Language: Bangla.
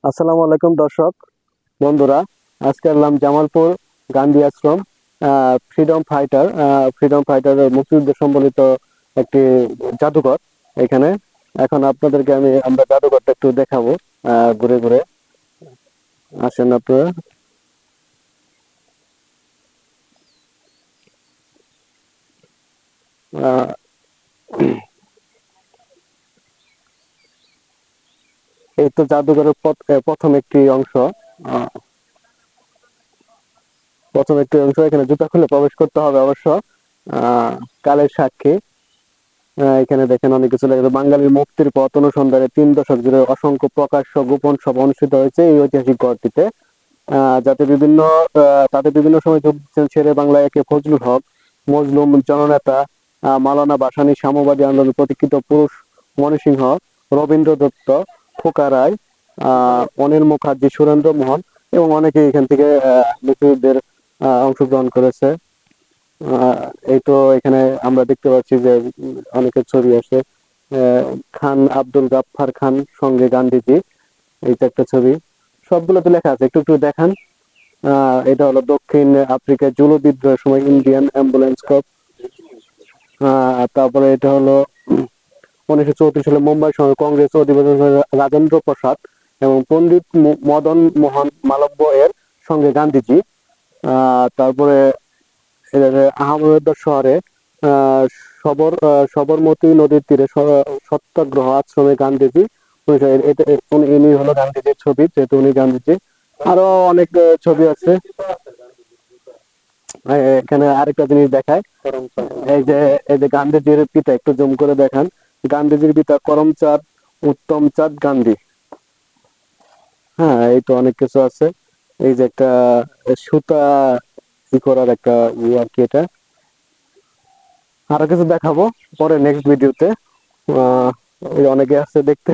আসসালামু আলাইকুম দর্শক বন্ধুরা। আজকে এলাম জামালপুর গান্ধী আশ্রম, ফ্রিডম ফাইটার মুক্তিযুদ্ধ সম্বলিত একটি জাদুঘর। এখানে এখন আপনাদেরকে আমরা জাদুঘরটা একটু দেখাবো ঘুরে ঘুরে। আসেন আপনারা। আহ, এই তো জাদুঘরের প্রথম একটি অংশ। আহ, এখানে জুতা খুলে প্রবেশ করতে হবে অবশ্য। আহ কালের সাক্ষী। এখানে দেখেন অনেক কিছু লেখা আছে। বাঙালির মুক্তির পথ অনুসন্ধানে 3 দশক জুড়ে অসংখ্য প্রকাশ্য গোপন সভা অনুষ্ঠিত হয়েছে এই ঐতিহাসিক গড়টিতে। যাতে তাতে বিভিন্ন সময় যোগ দিচ্ছেন শেরে বাংলা একে ফজলুল হক, মজলুম জননেতা, মাওলানা ভাসানী, সাম্যবাদী আন্দোলনের প্রতীক্ষিত পুরুষ মণিসিংহ, রবীন্দ্র দত্ত, খোকা রায়, অনিল মুখার্জি, সুরেন্দ্র মোহন এবং অনেকে এখান থেকে মুক্তিযুদ্ধের অংশগ্রহণ করেছে। আহ এই তো এখানে আমরা দেখতে পাচ্ছি যে অনেকের ছবি আছে। খান আব্দুল গাফফার খান সঙ্গে গান্ধীজি, এইটা একটা ছবি। সবগুলোতে লেখা আছে, একটু একটু দেখান। এটা হলো দক্ষিণ আফ্রিকায় জুলু বিদ্রোহের সময় ইন্ডিয়ান অ্যাম্বুলেন্স কর্প। তারপরে এটা হলো 1934 সালে মুম্বাই শহরে কংগ্রেস অধিবেশন রাজেন্দ্র প্রসাদ এবং পণ্ডিত মদন মোহন মালব্য এর সঙ্গে গান্ধীজি। তারপরে আহমেদাবাদ শহরে আহ, সবরমতী নদীর তীরে সত্যাগ্রহ আশ্রমে গান্ধীজি। ইনি হলো গান্ধীজির ছবি, যেহেতু উনি গান্ধীজি। আরো অনেক ছবি আছে। এখানে আরেকটা জিনিস দেখায়। এই যে গান্ধীজির পিতা, একটু জুম করে দেখান। গান্ধীজির পিতা করমচাঁদ উত্তমচাঁদ গান্ধী। হ্যাঁ, এই তো অনেক কিছু আছে। এই যে একটা সুতা করার একটা ইয়ে আর কি এটা। আরো কিছু দেখাবো পরে নেক্সট ভিডিওতে। আহ অনেকে আছে দেখতে।